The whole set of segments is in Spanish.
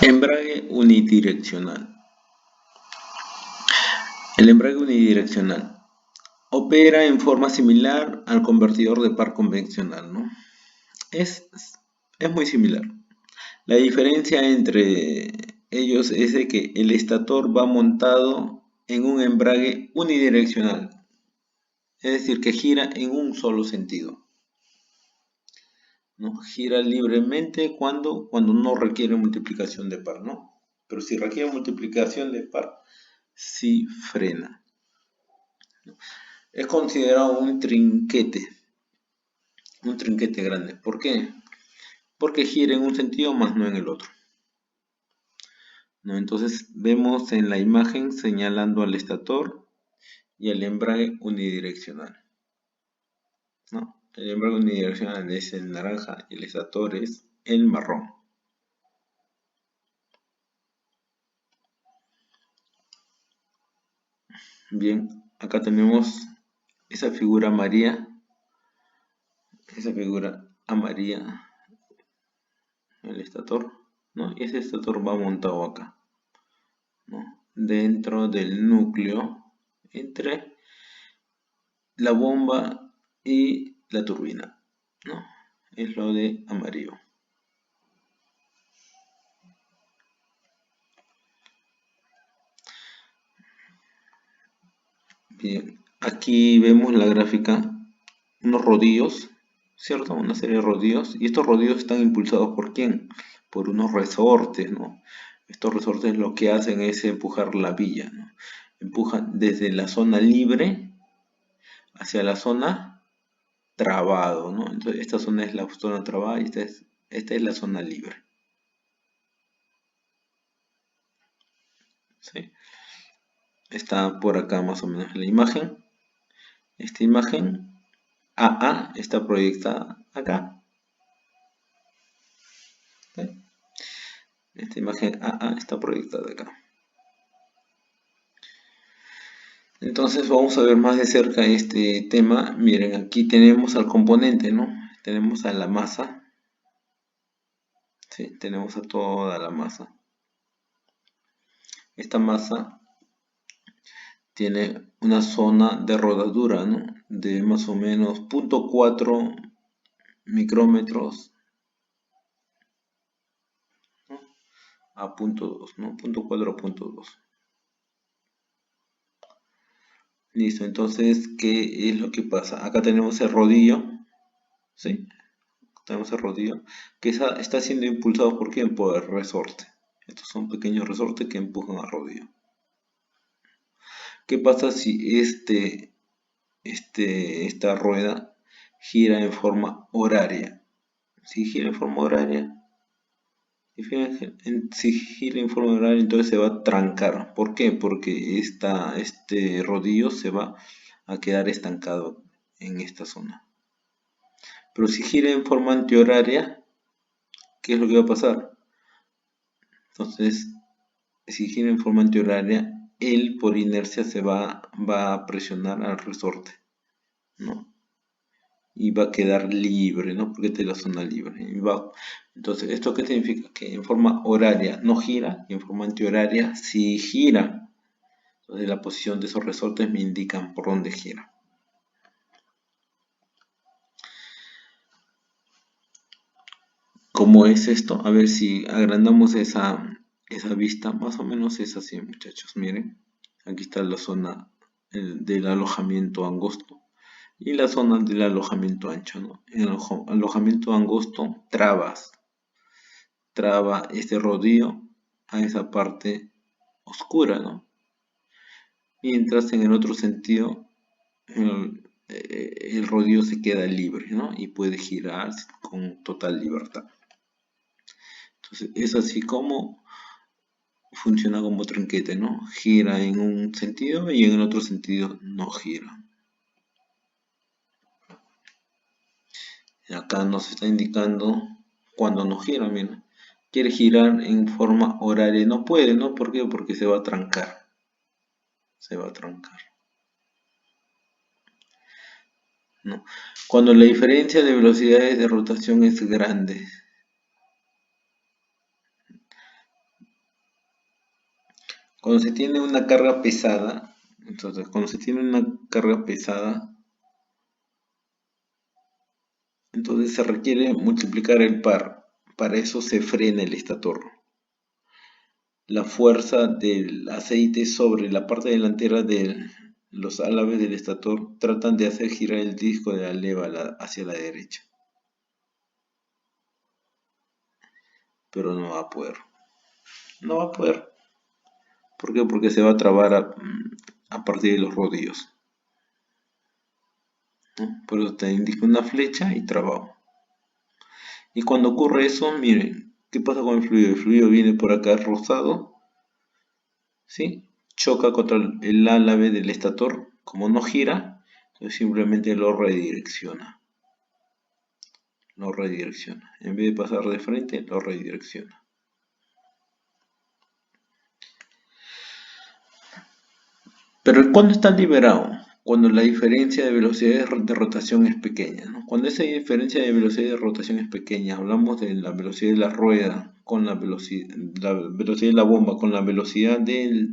Embrague unidireccional. El embrague unidireccional opera en forma similar al convertidor de par convencional, ¿no? Es, es muy similar. La diferencia entre ellos es de que el estator va montado en un embrague unidireccional, es decir, que gira en un solo sentido, ¿no? Gira libremente cuando no requiere multiplicación de par, ¿no? Pero si requiere multiplicación de par, sí frena. Es considerado un trinquete grande. ¿Por qué? Porque gira en un sentido más no en el otro, ¿no? Entonces vemos en la imagen señalando al estator y al embrague unidireccional, ¿no? El embrague unidireccional es el naranja y el estator es el marrón. Bien, acá tenemos esa figura amarilla, el estator, ¿no? Y ese estator va montado acá, ¿no? Dentro del núcleo entre la bomba y la turbina, ¿no? Es lo de amarillo. Bien, aquí vemos la gráfica, unos rodillos, ¿cierto? Una serie de rodillos, y estos rodillos están impulsados ¿por quién? Por unos resortes, ¿no? Estos resortes lo que hacen es empujar la villa, ¿no? Empujan desde la zona libre hacia la zona trabado, ¿no? Entonces esta zona es la zona trabada y esta es la zona libre, ¿sí? Está por acá más o menos la imagen. Esta imagen AA está proyectada acá, ¿sí? Esta imagen AA está proyectada acá. Entonces vamos a ver más de cerca este tema. Miren, aquí tenemos al componente, ¿no? Tenemos a la masa. Sí, tenemos a toda la masa. Esta masa tiene una zona de rodadura, ¿no? De más o menos 0.4 micrómetros, ¿no? A 0.2, ¿no? 0.4 a 0.2. Listo, entonces, ¿qué es lo que pasa? Acá tenemos el rodillo, ¿sí? Tenemos el rodillo, que está siendo impulsado ¿por quién? Por el resorte. Estos son pequeños resortes que empujan al rodillo. ¿Qué pasa si esta rueda gira en forma horaria? Si gira en forma horaria, entonces se va a trancar. ¿Por qué? Porque este rodillo se va a quedar estancado en esta zona. Pero si gira en forma antihoraria, ¿qué es lo que va a pasar? Entonces, si gira en forma antihoraria, él por inercia se va a presionar al resorte, ¿no? Y va a quedar libre, ¿no? Porque esta es la zona libre. Entonces, ¿esto qué significa? Que en forma horaria no gira, y en forma antihoraria sí gira. Entonces, la posición de esos resortes me indican por dónde gira. ¿Cómo es esto? A ver si agrandamos esa vista. Más o menos es así, muchachos. Miren, aquí está la zona del alojamiento angosto y la zona del alojamiento ancho, ¿no? En el alojamiento angosto traba este rodillo a esa parte oscura, ¿no? Mientras en el otro sentido el rodillo se queda libre, ¿no? Y puede girar con total libertad. Entonces es así como funciona como trinquete, ¿no? Gira en un sentido y en el otro sentido no gira. Y acá nos está indicando cuando no gira, mira. Quiere girar en forma horaria, no puede, ¿no? ¿Por qué? Porque se va a trancar. Se va a trancar, ¿no? Cuando la diferencia de velocidades de rotación es grande, Cuando se tiene una carga pesada, entonces cuando se tiene una carga pesada, entonces se requiere multiplicar el par. Para eso se frena el estator. La fuerza del aceite sobre la parte delantera de los álabes del estator tratan de hacer girar el disco de la leva hacia la derecha. Pero no va a poder. No va a poder. ¿Por qué? Porque se va a trabar a partir de los rodillos, ¿no? Por eso te indica una flecha y trabado. Y cuando ocurre eso, miren, ¿qué pasa con el fluido? El fluido viene por acá rosado, ¿sí? Choca contra el álave del estator. Como no gira, entonces simplemente lo redirecciona. Lo redirecciona. En vez de pasar de frente, lo redirecciona. Pero ¿cuándo está liberado? Cuando la diferencia de velocidad de rotación es pequeña, ¿no? Cuando esa diferencia de velocidad de rotación es pequeña, hablamos de la velocidad de la rueda con la velocidad de la bomba con la velocidad de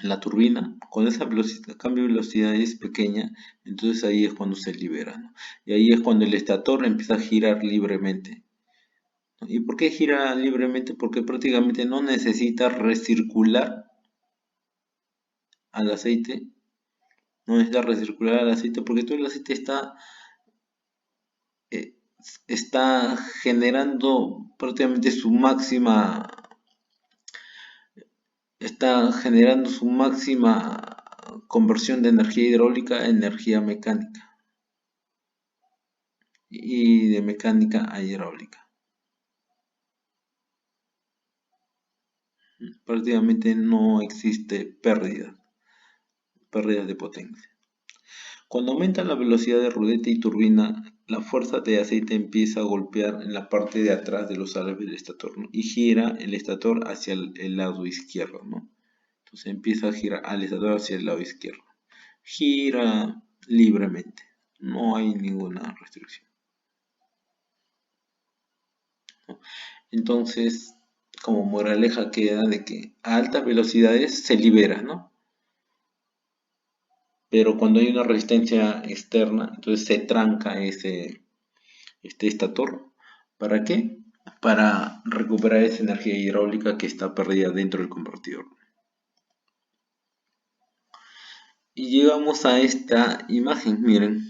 la turbina, cuando esa velocidad, cambio de velocidad es pequeña, entonces ahí es cuando se libera, ¿no? Y ahí es cuando el estator empieza a girar libremente, ¿no? ¿Y por qué gira libremente? Porque prácticamente no necesita recircular al aceite, no necesita recircular al aceite porque todo el aceite eh, está generando prácticamente su máxima conversión de energía hidráulica a energía mecánica y de mecánica a hidráulica. Prácticamente no existe pérdidas de potencia. Cuando aumenta la velocidad de rudete y turbina, la fuerza de aceite empieza a golpear en la parte de atrás de los álabes del estator, ¿no? Y gira el estator hacia el lado izquierdo, ¿no? Entonces empieza a girar al estator hacia el lado izquierdo. Gira libremente, no hay ninguna restricción, ¿no? Entonces, como moraleja queda de que a altas velocidades se libera, ¿no? Pero cuando hay una resistencia externa, entonces se tranca este estator. ¿Para qué? Para recuperar esa energía hidráulica que está perdida dentro del convertidor. Y llegamos a esta imagen, miren,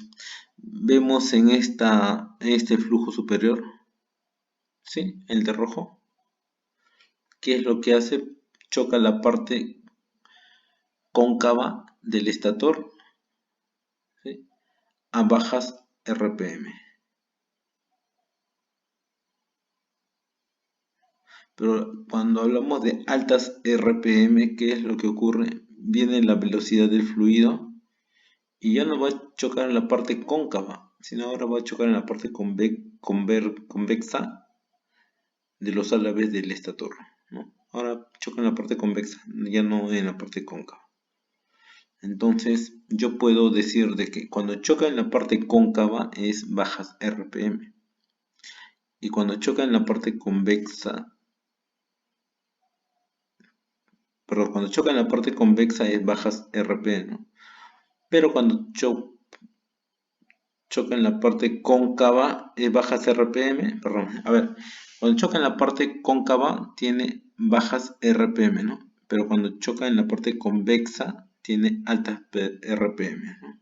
vemos en este flujo superior, ¿sí? El de rojo, ¿qué es lo que hace? Choca la parte cóncava del estator, ¿sí? A bajas RPM. Pero cuando hablamos de altas RPM, ¿qué es lo que ocurre? Viene la velocidad del fluido y ya no va a chocar en la parte cóncava, sino ahora va a chocar en la parte convexa de los álabes del estator, ¿no? Ahora choca en la parte convexa, ya no en la parte cóncava. Entonces yo puedo decir de que cuando choca en la parte cóncava es bajas RPM y cuando choca en la parte convexa, perdón, cuando choca en la parte convexa es bajas RPM, ¿no? Pero cuando choca en la parte cóncava es bajas RPM, perdón, a ver, cuando choca en la parte cóncava tiene bajas RPM, ¿no? Pero cuando choca en la parte convexa tiene altas RPM, ¿no?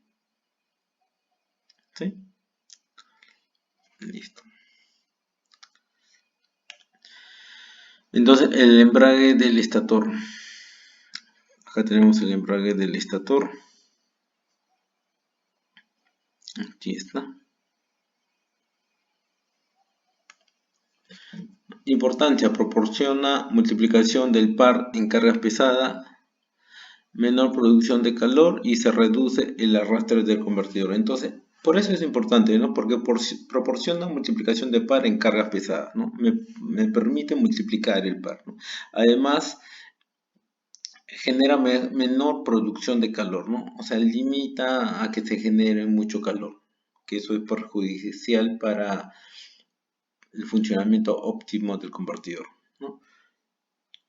¿Sí? Listo. Entonces, el embrague del estator. Acá tenemos el embrague del estator. Aquí está. Importancia: proporciona multiplicación del par en cargas pesadas, menor producción de calor y se reduce el arrastre del convertidor. Entonces, por eso es importante, ¿no? Porque proporciona multiplicación de par en cargas pesadas, ¿no? Me permite multiplicar el par, ¿no? Además, genera menor producción de calor, ¿no? O sea, limita a que se genere mucho calor, que eso es perjudicial para el funcionamiento óptimo del convertidor, ¿no?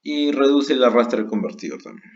y reduce el arrastre convertidor también.